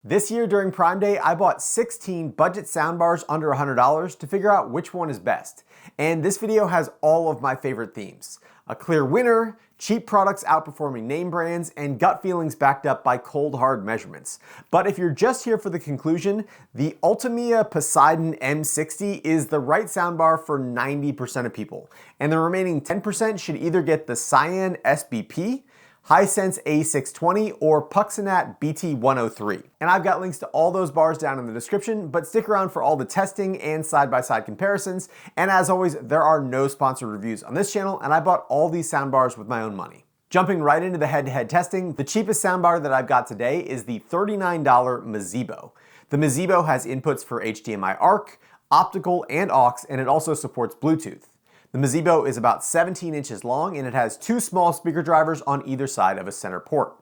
This year during Prime Day, I bought 16 budget soundbars under $100 to figure out which one is best. And this video has all of my favorite themes. A clear winner, cheap products outperforming name brands, and gut feelings backed up by cold hard measurements. But if you're just here for the conclusion, the Ultimea Poseidon M60 is the right soundbar for 90% of people. And the remaining 10% should either get the SaiYin SBP, Hisense A620, or Puxinat BT103. And I've got links to all those bars down in the description, but stick around for all the testing and side-by-side comparisons. And as always, there are no sponsored reviews on this channel, and I bought all these soundbars with my own money. Jumping right into the head-to-head testing, the cheapest soundbar that I've got today is the $39 Mzeibo. The Mzeibo has inputs for HDMI ARC, optical, and aux, and it also supports Bluetooth. The Mzeibo is about 17 inches long and it has two small speaker drivers on either side of a center port.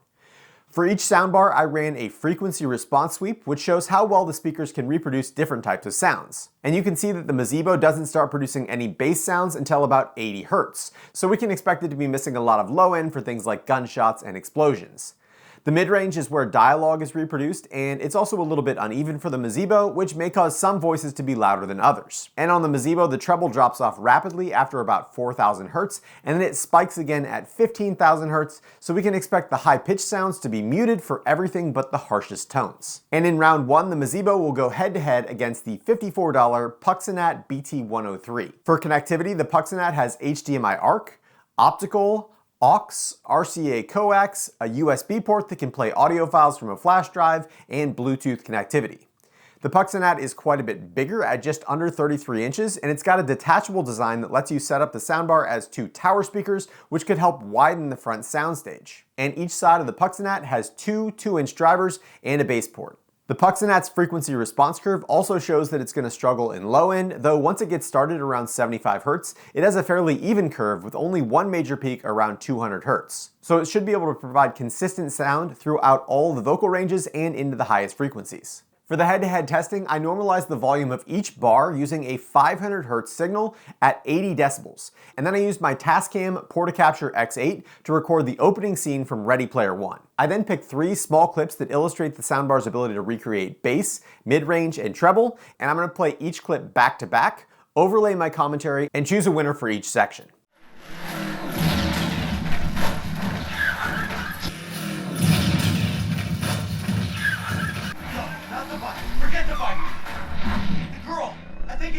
For each soundbar, I ran a frequency response sweep, which shows how well the speakers can reproduce different types of sounds. And you can see that the Mzeibo doesn't start producing any bass sounds until about 80 Hz, so we can expect it to be missing a lot of low end for things like gunshots and explosions. The mid-range is where dialogue is reproduced, and it's also a little bit uneven for the Mzeibo, which may cause some voices to be louder than others. And on the Mzeibo, the treble drops off rapidly after about 4,000 Hz, and then it spikes again at 15,000 Hz, so we can expect the high-pitched sounds to be muted for everything but the harshest tones. And in round one, the Mzeibo will go head-to-head against the $54 Puxinat BT103. For connectivity, the Puxinat has HDMI ARC, optical, aux, RCA coax, a USB port that can play audio files from a flash drive, and Bluetooth connectivity. The Puxinat is quite a bit bigger at just under 33 inches, and it's got a detachable design that lets you set up the soundbar as two tower speakers, which could help widen the front soundstage. And each side of the Puxinat has two 2-inch drivers and a bass port. The Puxinat's frequency response curve also shows that it's going to struggle in low end, though once it gets started around 75 Hz, it has a fairly even curve with only one major peak around 200 Hz. So it should be able to provide consistent sound throughout all the vocal ranges and into the highest frequencies. For the head-to-head testing, I normalized the volume of each bar using a 500 Hz signal at 80 decibels, and then I used my Tascam Portacapture X8 to record the opening scene from Ready Player One. I then picked 3 small clips that illustrate the soundbar's ability to recreate bass, mid-range, and treble, and I'm going to play each clip back to back, overlay my commentary, and choose a winner for each section.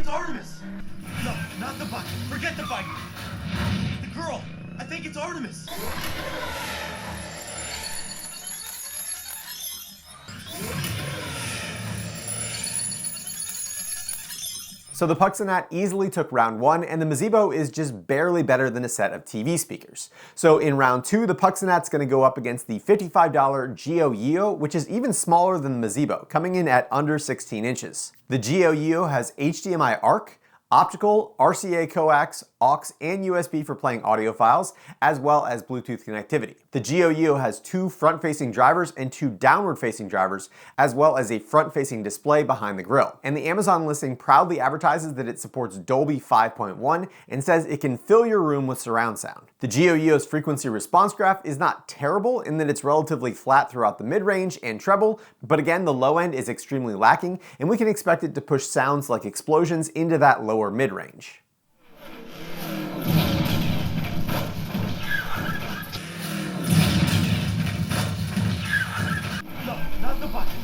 Artemis! No, not the bike. Forget the bike. The girl. I think it's Artemis. So the Puxinat easily took round one, and the Mzeibo is just barely better than a set of TV speakers. So in round two, the Puxinat's going to go up against the $55 GeoYeao, which is even smaller than the Mzeibo, coming in at under 16 inches. The GeoYeao has HDMI ARC, optical, RCA coax, aux, and USB for playing audio files, as well as Bluetooth connectivity. The GeoYeao has 2 front-facing drivers and 2 downward-facing drivers, as well as a front-facing display behind the grille. And the Amazon listing proudly advertises that it supports Dolby 5.1 and says it can fill your room with surround sound. The GeoYeao's frequency response graph is not terrible in that it's relatively flat throughout the mid-range and treble, but again, the low end is extremely lacking, and we can expect it to push sounds like explosions into that lower mid-range.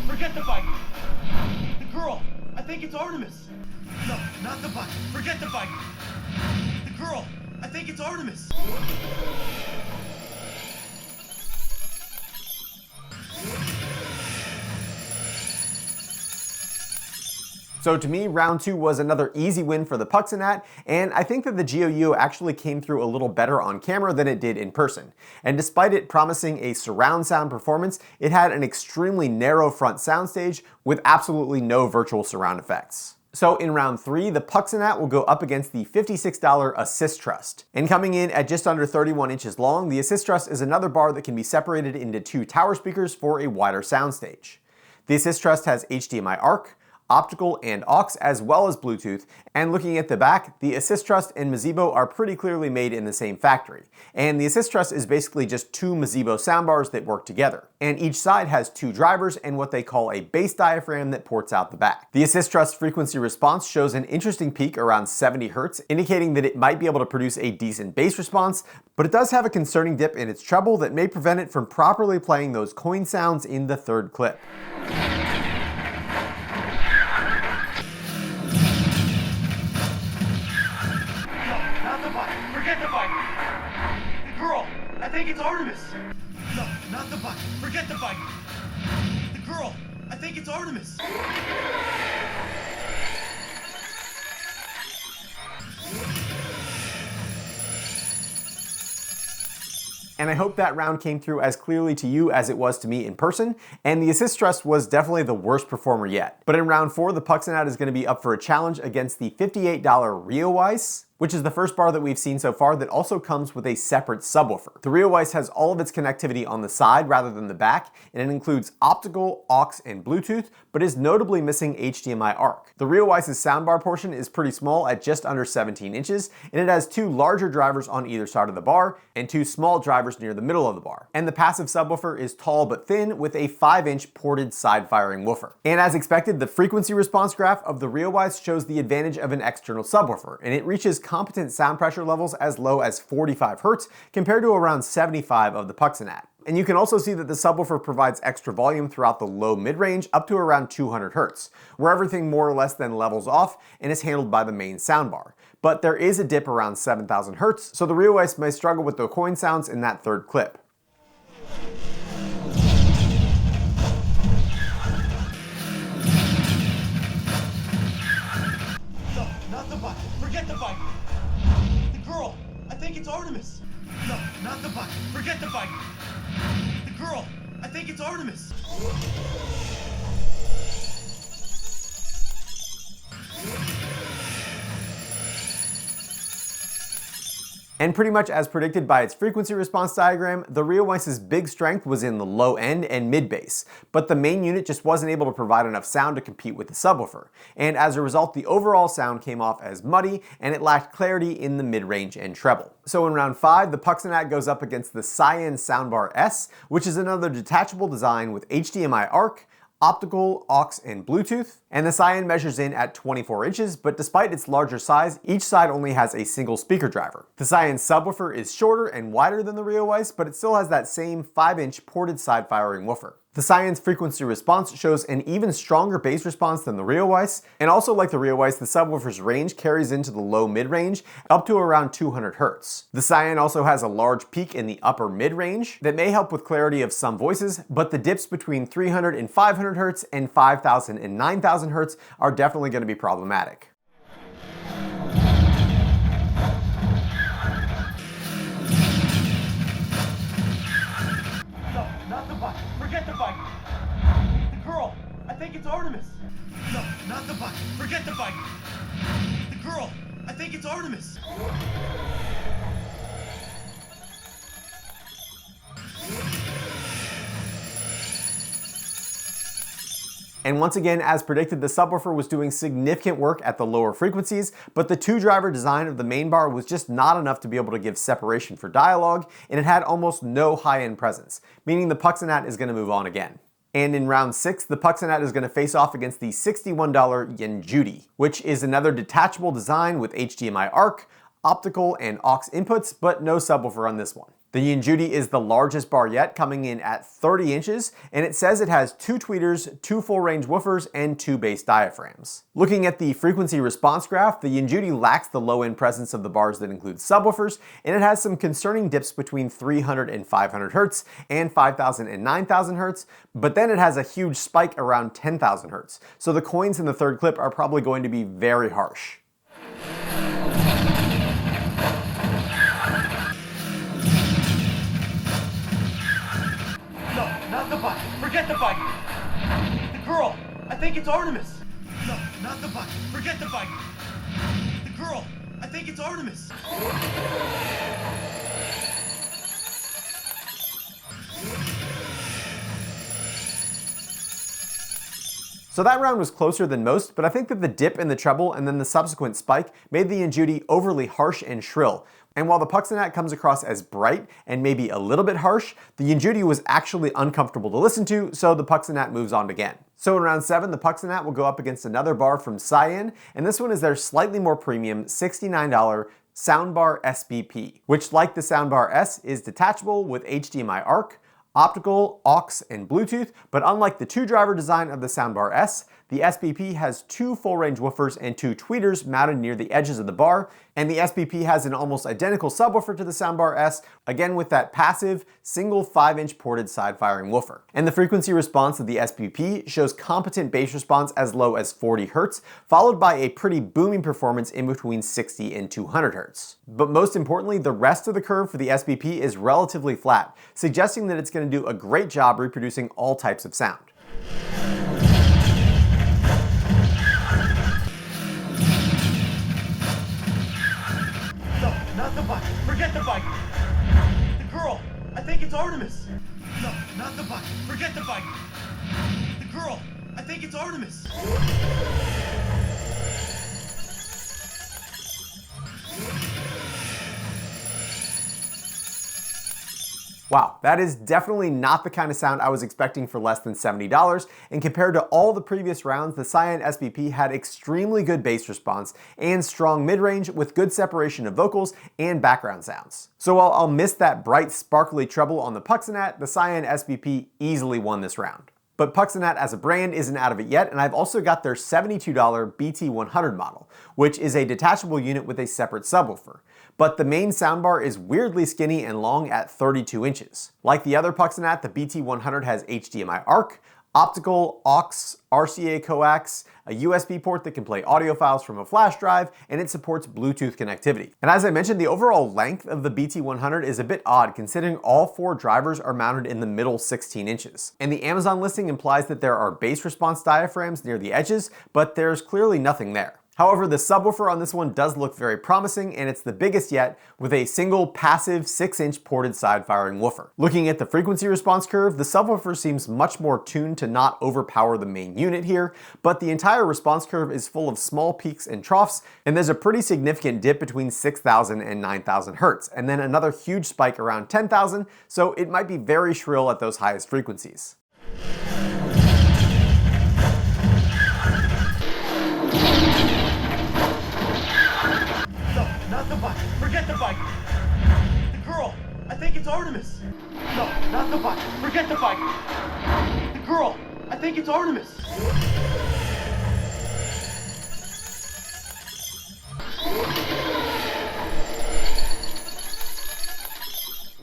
Forget the bike. The girl. I think it's Artemis. No, not the bike. Forget the bike. The girl. I think it's Artemis. So to me, round two was another easy win for the Puxinat, and I think that the GeoYeao actually came through a little better on camera than it did in person. And despite it promising a surround sound performance, it had an extremely narrow front soundstage with absolutely no virtual surround effects. So in round three, the Puxinat will go up against the $56 Assistrust. And coming in at just under 31 inches long, the Assistrust is another bar that can be separated into 2 tower speakers for a wider soundstage. The Assistrust has HDMI ARC, optical and aux, as well as Bluetooth. And looking at the back, the Assistrust and Mzeibo are pretty clearly made in the same factory. And the Assistrust is basically just two Mzeibo soundbars that work together. And each side has two drivers and what they call a bass diaphragm that ports out the back. The Assistrust frequency response shows an interesting peak around 70 Hz, indicating that it might be able to produce a decent bass response, but it does have a concerning dip in its treble that may prevent it from properly playing those coin sounds in the third clip. Forget the bike! The girl! I think it's Artemis! No, not the bike! Forget the bike! The girl! I think it's Artemis! And I hope that round came through as clearly to you as it was to me in person, and the Assistrust was definitely the worst performer yet. But in round 4, the Puxinat is going to be up for a challenge against the $58 RioWois, which is the first bar that we've seen so far that also comes with a separate subwoofer. The RioWois has all of its connectivity on the side rather than the back, and it includes optical, aux, and Bluetooth, but is notably missing HDMI ARC. The RioWois' soundbar portion is pretty small at just under 17 inches, and it has two larger drivers on either side of the bar, and two small drivers near the middle of the bar. And the passive subwoofer is tall but thin with a 5-inch ported side-firing woofer. And as expected, the frequency response graph of the RioWois shows the advantage of an external subwoofer, and it reaches competent sound pressure levels as low as 45 Hz compared to around 75 of the Puxinat. And you can also see that the subwoofer provides extra volume throughout the low mid-range up to around 200 Hz, where everything more or less then levels off and is handled by the main soundbar. But there is a dip around 7,000 Hz, so the RioWois may struggle with the coin sounds in that third clip. No, not the bike. Forget the bike. The girl. I think it's Artemis. No, not the bike. Forget the bike. The girl. I think it's Artemis. And pretty much as predicted by its frequency response diagram, the RioWois' big strength was in the low end and mid bass, but the main unit just wasn't able to provide enough sound to compete with the subwoofer, and as a result the overall sound came off as muddy and it lacked clarity in the mid-range and treble. So in round 5, the Puxinat goes up against the SaiYin Soundbar S, which is another detachable design with HDMI ARC, optical, aux, and Bluetooth, and the SaiYin measures in at 24 inches, but despite its larger size, each side only has a single speaker driver. The SaiYin subwoofer is shorter and wider than the RioWois, but it still has that same 5-inch ported side-firing woofer. The SaiYin's frequency response shows an even stronger bass response than the RioWois, and also like the RioWois, the subwoofer's range carries into the low mid-range up to around 200 Hz. The SaiYin also has a large peak in the upper mid-range that may help with clarity of some voices, but the dips between 300 and 500 Hz and 5,000 and 9,000 Hz are definitely going to be problematic. No, not the bike. Forget the bike. The girl. I think it's Artemis. No, not the bike. Forget the bike. The girl. I think it's Artemis. And once again, as predicted, the subwoofer was doing significant work at the lower frequencies, but the two-driver design of the main bar was just not enough to be able to give separation for dialogue, and it had almost no high-end presence, meaning the Puxinat is going to move on again. And in round 6, the Puxinat is going to face off against the $61 Yenjuty, which is another detachable design with HDMI ARC, optical, and aux inputs, but no subwoofer on this one. The Yenjuty is the largest bar yet, coming in at 30 inches, and it says it has 2 tweeters, 2 full-range woofers, and 2 bass diaphragms. Looking at the frequency response graph, the Yenjuty lacks the low-end presence of the bars that include subwoofers, and it has some concerning dips between 300 and 500 Hz and 5,000 and 9,000 Hz, but then it has a huge spike around 10,000 Hz, so the coins in the third clip are probably going to be very harsh. Not the bike. Forget the bike. The girl. I think it's Artemis. No, not the bike. Forget the bike. The girl. I think it's Artemis. So that round was closer than most, but I think that the dip in the treble and then the subsequent spike made the Yenjuty overly harsh and shrill. And while the Puxinat comes across as bright and maybe a little bit harsh, the Yenjuty was actually uncomfortable to listen to, so the Puxinat moves on again. So in round 7, the Puxinat will go up against another bar from SaiYin, and this one is their slightly more premium $69 Soundbar SBP, which, like the Soundbar S, is detachable with HDMI ARC, optical, aux, and Bluetooth, but unlike the 2-driver design of the Soundbar S, the SBP has 2 full-range woofers and 2 tweeters mounted near the edges of the bar, and the SBP has an almost identical subwoofer to the Soundbar S, again with that passive, single 5-inch ported side-firing woofer. And the frequency response of the SBP shows competent bass response as low as 40 Hz, followed by a pretty booming performance in between 60 and 200 Hz. But most importantly, the rest of the curve for the SBP is relatively flat, suggesting that it's going to do a great job reproducing all types of sound. Not the bike. Forget the bike. The girl. I think it's Artemis. No, not the bike. Forget the bike. The girl. I think it's Artemis. Wow, that is definitely not the kind of sound I was expecting for less than $70, and compared to all the previous rounds, the SaiYin SBP had extremely good bass response and strong mid-range with good separation of vocals and background sounds. So while I'll miss that bright, sparkly treble on the Puxinat, the SaiYin SBP easily won this round. But Puxinat as a brand isn't out of it yet, and I've also got their $72 BT100 model, which is a detachable unit with a separate subwoofer. But the main soundbar is weirdly skinny and long at 32 inches. Like the other Puxinat, the BT100 has HDMI ARC, optical, aux, RCA coax, a USB port that can play audio files from a flash drive, and it supports Bluetooth connectivity. And as I mentioned, the overall length of the BT100 is a bit odd considering all 4 drivers are mounted in the middle 16 inches. And the Amazon listing implies that there are bass response diaphragms near the edges, but there's clearly nothing there. However, the subwoofer on this one does look very promising, and it's the biggest yet with a single passive 6-inch ported side-firing woofer. Looking at the frequency response curve, the subwoofer seems much more tuned to not overpower the main unit here, but the entire response curve is full of small peaks and troughs, and there's a pretty significant dip between 6,000 and 9,000 Hz, and then another huge spike around 10,000, so it might be very shrill at those highest frequencies. Not the bike. Forget the bike. The girl. I think it's Artemis. No, not the bike. Forget the bike. The girl. I think it's Artemis.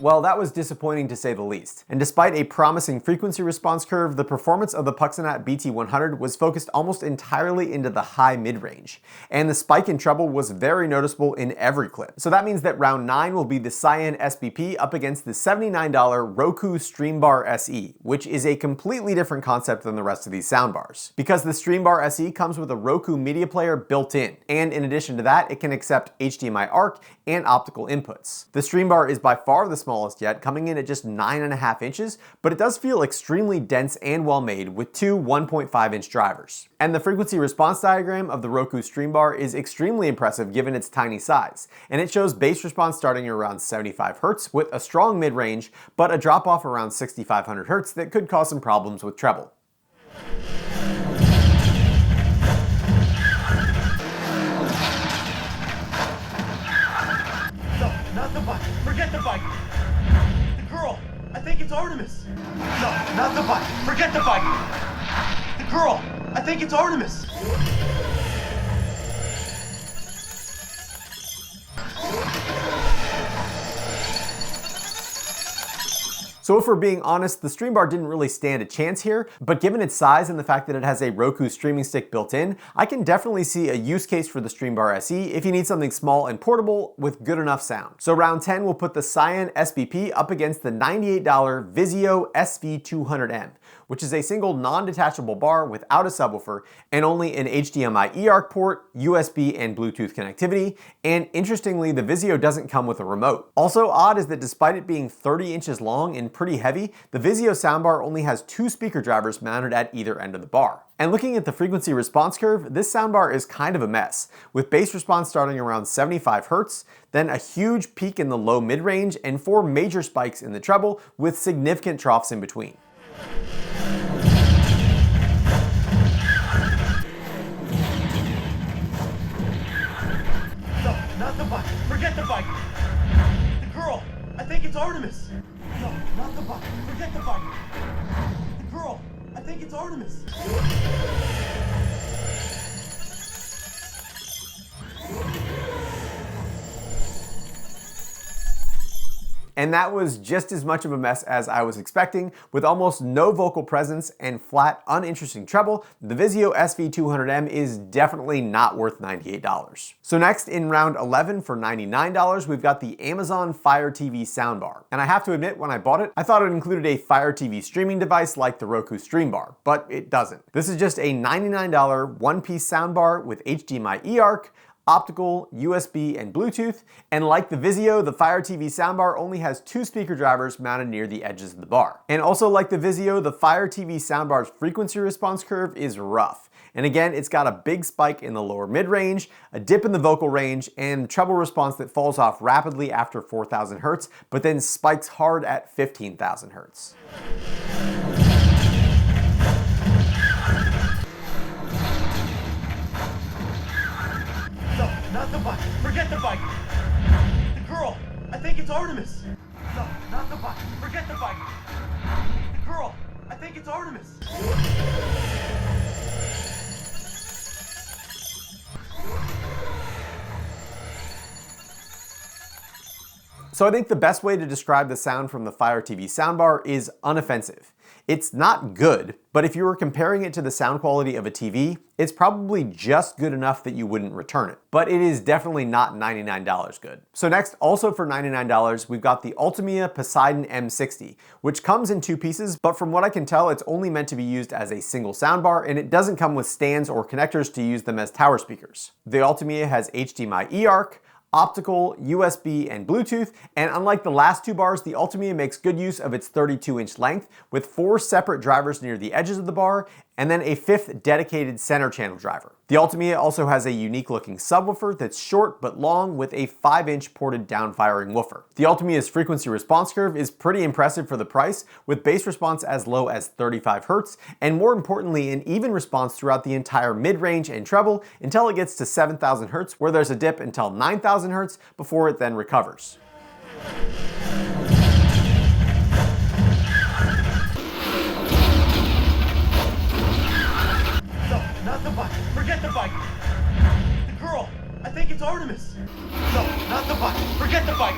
Well, that was disappointing to say the least. And despite a promising frequency response curve, the performance of the Puxinat BT100 was focused almost entirely into the high mid-range. And the spike in treble was very noticeable in every clip. So that means that round 9 will be the SaiYin SBP up against the $79 Roku Streambar SE, which is a completely different concept than the rest of these soundbars. Because the Streambar SE comes with a Roku media player built in, and in addition to that, it can accept HDMI ARC and optical inputs. The Streambar is by far the smallest yet, coming in at just 9.5 inches, but it does feel extremely dense and well made with 2 1.5-inch drivers. And the frequency response diagram of the Roku Streambar is extremely impressive given its tiny size, and it shows bass response starting around 75 Hz with a strong mid-range, but a drop off around 6,500 Hz that could cause some problems with treble. No, not the bike. Forget the bike. The girl. I think it's Artemis. No, not the bike. Forget the bike. The girl. I think it's Artemis. So if we're being honest, the Streambar didn't really stand a chance here, but given its size and the fact that it has a Roku streaming stick built in, I can definitely see a use case for the Streambar SE if you need something small and portable with good enough sound. So round 10 will put the SaiYin SBP up against the $98 Vizio SV200M, which is a single non-detachable bar without a subwoofer and only an HDMI eARC port, USB and Bluetooth connectivity, and interestingly, the Vizio doesn't come with a remote. Also odd is that despite it being 30 inches long and pretty heavy, the Vizio soundbar only has 2 speaker drivers mounted at either end of the bar. And looking at the frequency response curve, this soundbar is kind of a mess, with bass response starting around 75 Hz, then a huge peak in the low mid-range, and 4 major spikes in the treble, with significant troughs in between. No, not the bike. Forget the bike. The girl, I think it's Artemis. No, not the bike. Forget the bike. The girl, I think it's Artemis. And that was just as much of a mess as I was expecting. With almost no vocal presence and flat, uninteresting treble, the Vizio SV200M is definitely not worth $98. So next, in round 11 for $99, we've got the Amazon FireTV soundbar. And I have to admit, when I bought it, I thought it included a FireTV streaming device like the Roku Streambar, but it doesn't. This is just a $99 one-piece soundbar with HDMI eARC, optical, USB, and Bluetooth, and like the Vizio, the FireTV soundbar only has 2 speaker drivers mounted near the edges of the bar. And also like the Vizio, the FireTV soundbar's frequency response curve is rough. And again, it's got a big spike in the lower mid-range, a dip in the vocal range, and treble response that falls off rapidly after 4,000 Hz, but then spikes hard at 15,000 Hz. Not the bike. Forget the bike. The girl, I think it's Artemis. No, not the bike. Forget the bike. The girl, I think it's Artemis. So I think the best way to describe the sound from the FireTV soundbar is unoffensive. It's not good, but if you were comparing it to the sound quality of a TV, it's probably just good enough that you wouldn't return it. But it is definitely not $99 good. So next, also for $99, we've got the Ultimea Poseidon M60, which comes in 2 pieces, but from what I can tell, it's only meant to be used as a single soundbar, and it doesn't come with stands or connectors to use them as tower speakers. The Ultimea has HDMI eARC, optical, USB, and Bluetooth, and unlike the last 2 bars, the Ultimea makes good use of its 32-inch length with 4 separate drivers near the edges of the bar, and then a 5th dedicated center channel driver. The Ultimea also has a unique looking subwoofer that's short but long with a 5-inch ported down-firing woofer. The Ultimea's frequency response curve is pretty impressive for the price, with bass response as low as 35 Hz, and more importantly, an even response throughout the entire mid-range and treble until it gets to 7,000 Hz, where there's a dip until 9,000 Hz before it then recovers. Not the bike. Forget the bike. The girl, I think it's Artemis. No, not the bike. Forget the bike.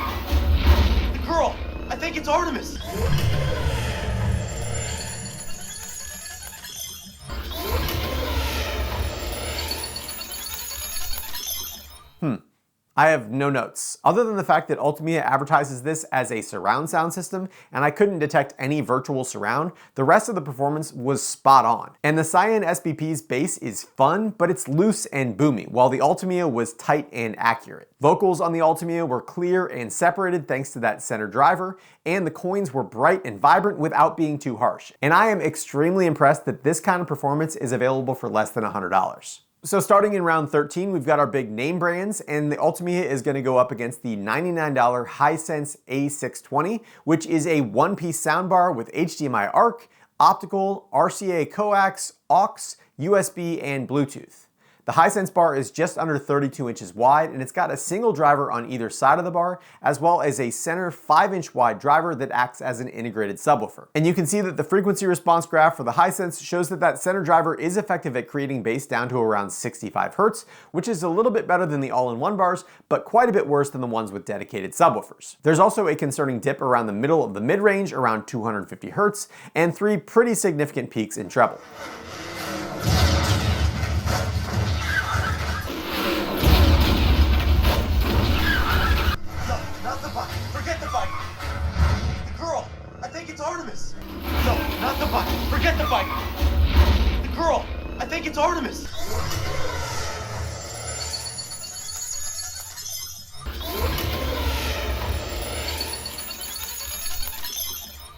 The girl, I think it's Artemis. I have no notes, other than the fact that Ultimea advertises this as a surround sound system, and I couldn't detect any virtual surround. The rest of the performance was spot on. And the SaiYin SBP's bass is fun, but it's loose and boomy, while the Ultimea was tight and accurate. Vocals on the Ultimea were clear and separated thanks to that center driver, and the coins were bright and vibrant without being too harsh. And I am extremely impressed that this kind of performance is available for less than $100. So starting in round 13, we've got our big name brands, and the Ultimea is going to go up against the $99 Hisense A620, which is a one-piece soundbar with HDMI ARC, optical, RCA coax, aux, USB, and Bluetooth. The Hisense bar is just under 32 inches wide, and it's got a single driver on either side of the bar, as well as a center 5-inch wide driver that acts as an integrated subwoofer. And you can see that the frequency response graph for the Hisense shows that that center driver is effective at creating bass down to around 65 Hz, which is a little bit better than the all-in-one bars, but quite a bit worse than the ones with dedicated subwoofers. There's also a concerning dip around the middle of the mid-range, around 250 Hz, and 3 pretty significant peaks in treble. Forget the bike. The girl, I think it's Artemis. No, not the bike. Forget the bike. The girl. I think it's Artemis.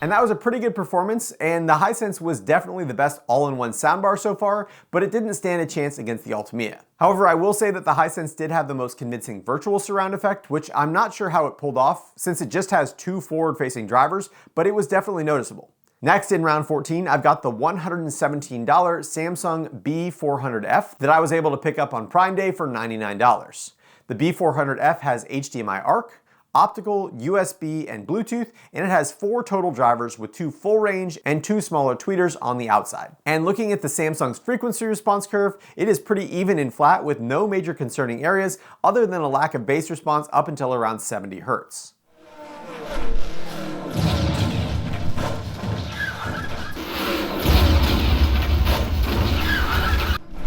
And that was a pretty good performance, and the Hisense was definitely the best all-in-one soundbar so far, but it didn't stand a chance against the Ultimea. However, I will say that the Hisense did have the most convincing virtual surround effect, which I'm not sure how it pulled off, since it just has two forward-facing drivers, but it was definitely noticeable. Next, in round 14, I've got the $117 Samsung B400F that I was able to pick up on Prime Day for $99. The B400F has HDMI ARC, optical, USB, and Bluetooth, and it has 4 total drivers with 2 full range and 2 smaller tweeters on the outside. And looking at the Samsung's frequency response curve, it is pretty even and flat with no major concerning areas other than a lack of bass response up until around 70 Hz.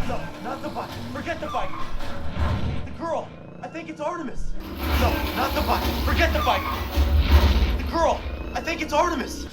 No, not the bike. Forget the bike. The girl. I think it's Artemis. No, not the bike. Forget the bike. The girl. I think it's Artemis.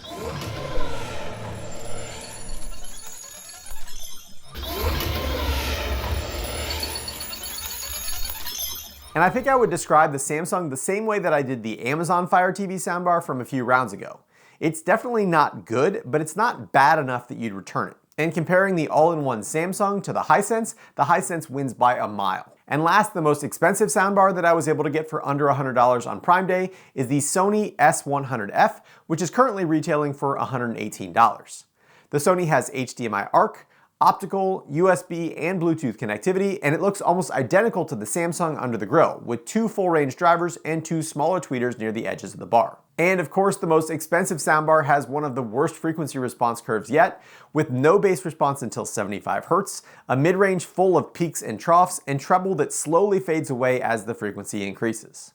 And I think I would describe the Samsung the same way that I did the Amazon FireTV soundbar from a few rounds ago. It's definitely not good, but it's not bad enough that you'd return it. And comparing the all-in-one Samsung to the Hisense wins by a mile. And last, the most expensive soundbar that I was able to get for under $100 on Prime Day is the Sony S100F, which is currently retailing for $118. The Sony has HDMI ARC, optical, USB, and Bluetooth connectivity, and it looks almost identical to the Samsung under the grill, with 2 full-range drivers and 2 smaller tweeters near the edges of the bar. And of course, the most expensive soundbar has one of the worst frequency response curves yet, with no bass response until 75 Hz, a mid-range full of peaks and troughs, and treble that slowly fades away as the frequency increases.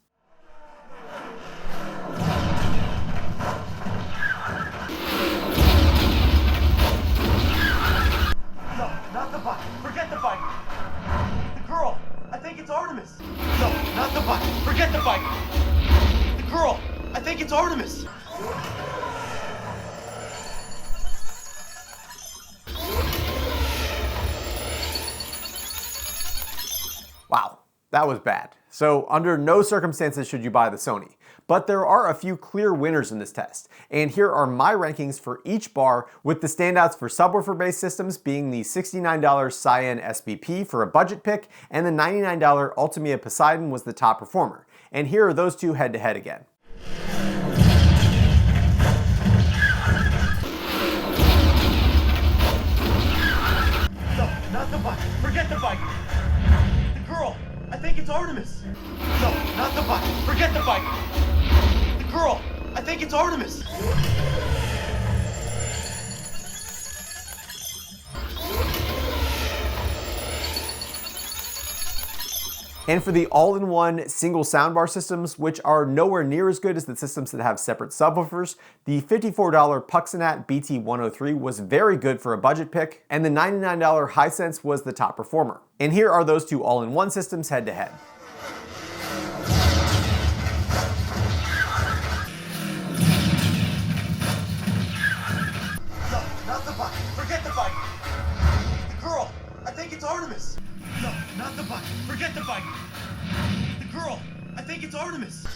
Not the bike. Forget the bike. The girl. I think it's Artemis. No, not the bike. Forget the bike. The girl. I think it's Artemis. Wow, that was bad. So under no circumstances should you buy the Sony. But there are a few clear winners in this test, and here are my rankings for each bar, with the standouts for subwoofer-based systems being the $69 SaiYin SBP for a budget pick, and the $99 Ultimea Poseidon was the top performer. And here are those two head-to-head again. No, not the bike. Forget the bike. The girl. I think it's Artemis. No, not the bike. Forget the bike. The girl. I think it's Artemis. And for the all-in-one single soundbar systems, which are nowhere near as good as the systems that have separate subwoofers, the $54 Puxinat BT103 was very good for a budget pick, and the $99 Hisense was the top performer. And here are those two all-in-one systems head-to-head. No, not the bike. Forget the bike. The girl. I think it's Artemis. No, not the bike. Forget the bike. The girl. I think it's Artemis.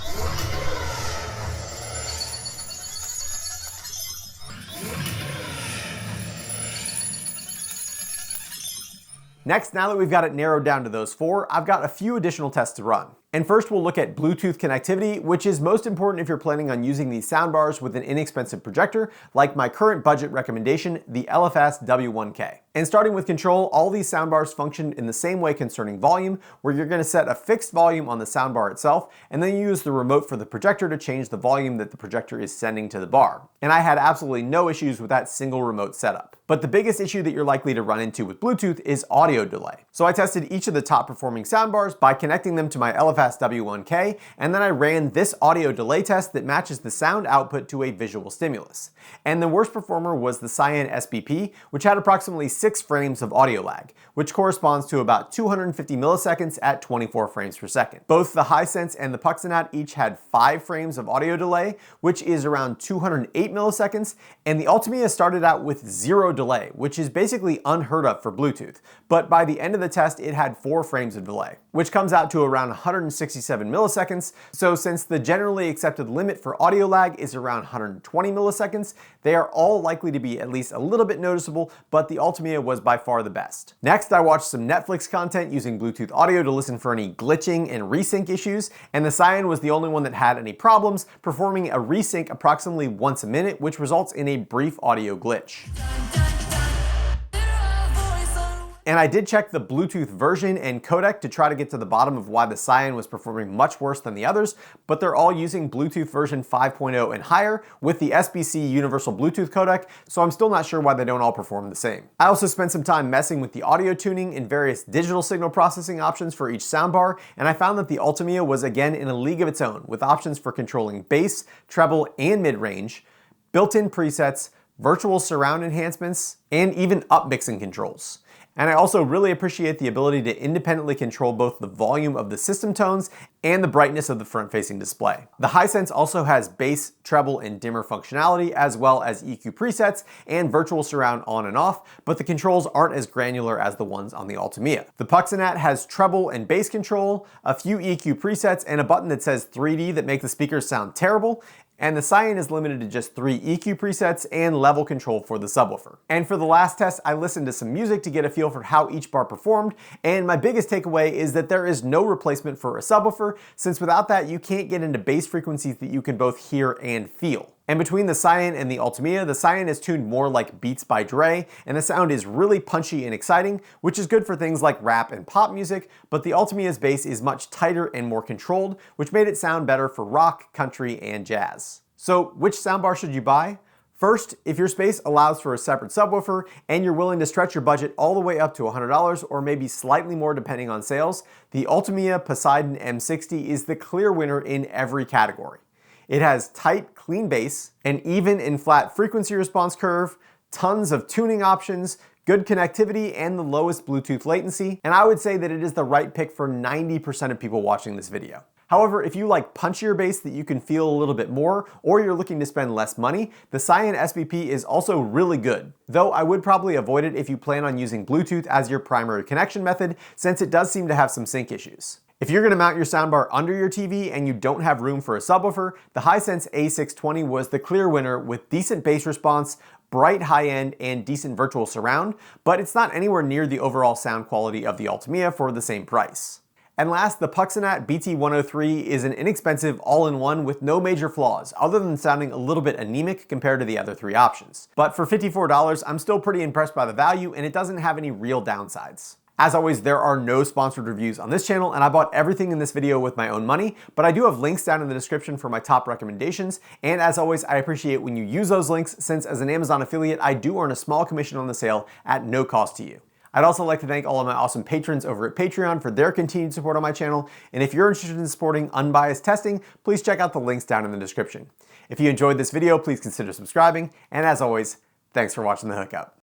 Next, now that we've got it narrowed down to those 4, I've got a few additional tests to run. And first we'll look at Bluetooth connectivity, which is most important if you're planning on using these soundbars with an inexpensive projector, like my current budget recommendation, the LFS W1K. And starting with control, all these soundbars function in the same way concerning volume, where you're going to set a fixed volume on the soundbar itself, and then you use the remote for the projector to change the volume that the projector is sending to the bar. And I had absolutely no issues with that single remote setup. But the biggest issue that you're likely to run into with Bluetooth is audio delay. So I tested each of the top performing soundbars by connecting them to my LFS W1K, and then I ran this audio delay test that matches the sound output to a visual stimulus. And the worst performer was the SaiYin SBP, which had approximately 6 frames of audio lag, which corresponds to about 250 milliseconds at 24 frames per second. Both the Hisense and the Puxinat each had 5 frames of audio delay, which is around 208 milliseconds, and the Ultimea started out with 0 delay, which is basically unheard of for Bluetooth, but by the end of the test it had 4 frames of delay, which comes out to around 167 milliseconds, so since the generally accepted limit for audio lag is around 120 milliseconds, they are all likely to be at least a little bit noticeable, but the Ultimea was by far the best. Next, I watched some Netflix content using Bluetooth audio to listen for any glitching and resync issues, and the SaiYin was the only one that had any problems, performing a resync approximately once a minute, which results in a brief audio glitch. And I did check the Bluetooth version and codec to try to get to the bottom of why the SaiYin was performing much worse than the others, but they're all using Bluetooth version 5.0 and higher with the SBC Universal Bluetooth codec, so I'm still not sure why they don't all perform the same. I also spent some time messing with the audio tuning and various digital signal processing options for each soundbar, and I found that the Ultimea was again in a league of its own, with options for controlling bass, treble, and mid-range, built-in presets, virtual surround enhancements, and even upmixing controls. And I also really appreciate the ability to independently control both the volume of the system tones and the brightness of the front-facing display. The Hisense also has bass, treble, and dimmer functionality, as well as EQ presets and virtual surround on and off, but the controls aren't as granular as the ones on the Ultimea. The Puxinat has treble and bass control, a few EQ presets, and a button that says 3D that makes the speakers sound terrible, and the SaiYin is limited to just 3 EQ presets and level control for the subwoofer. And for the last test, I listened to some music to get a feel for how each bar performed, and my biggest takeaway is that there is no replacement for a subwoofer, since without that you can't get into bass frequencies that you can both hear and feel. And between the SaiYin and the Ultimea, the SaiYin is tuned more like Beats by Dre, and the sound is really punchy and exciting, which is good for things like rap and pop music, but the Ultimea's bass is much tighter and more controlled, which made it sound better for rock, country, and jazz. So which soundbar should you buy? First, if your space allows for a separate subwoofer and you're willing to stretch your budget all the way up to $100 or maybe slightly more depending on sales, the Ultimea Poseidon M60 is the clear winner in every category. It has tight, clean bass, an even and flat frequency response curve, tons of tuning options, good connectivity, and the lowest Bluetooth latency, and I would say that it is the right pick for 90% of people watching this video. However, if you like punchier bass that you can feel a little bit more, or you're looking to spend less money, the SaiYin SBP is also really good, though I would probably avoid it if you plan on using Bluetooth as your primary connection method, since it does seem to have some sync issues. If you're going to mount your soundbar under your TV and you don't have room for a subwoofer, the Hisense A620 was the clear winner with decent bass response, bright high-end, and decent virtual surround, but it's not anywhere near the overall sound quality of the Ultimea for the same price. And last, the Puxinat BT103 is an inexpensive all-in-one with no major flaws, other than sounding a little bit anemic compared to the other 3 options. But for $54, I'm still pretty impressed by the value, and it doesn't have any real downsides. As always, there are no sponsored reviews on this channel, and I bought everything in this video with my own money, but I do have links down in the description for my top recommendations, and as always, I appreciate when you use those links, since as an Amazon affiliate, I do earn a small commission on the sale at no cost to you. I'd also like to thank all of my awesome patrons over at Patreon for their continued support on my channel, and if you're interested in supporting unbiased testing, please check out the links down in the description. If you enjoyed this video, please consider subscribing, and as always, thanks for watching The Hookup.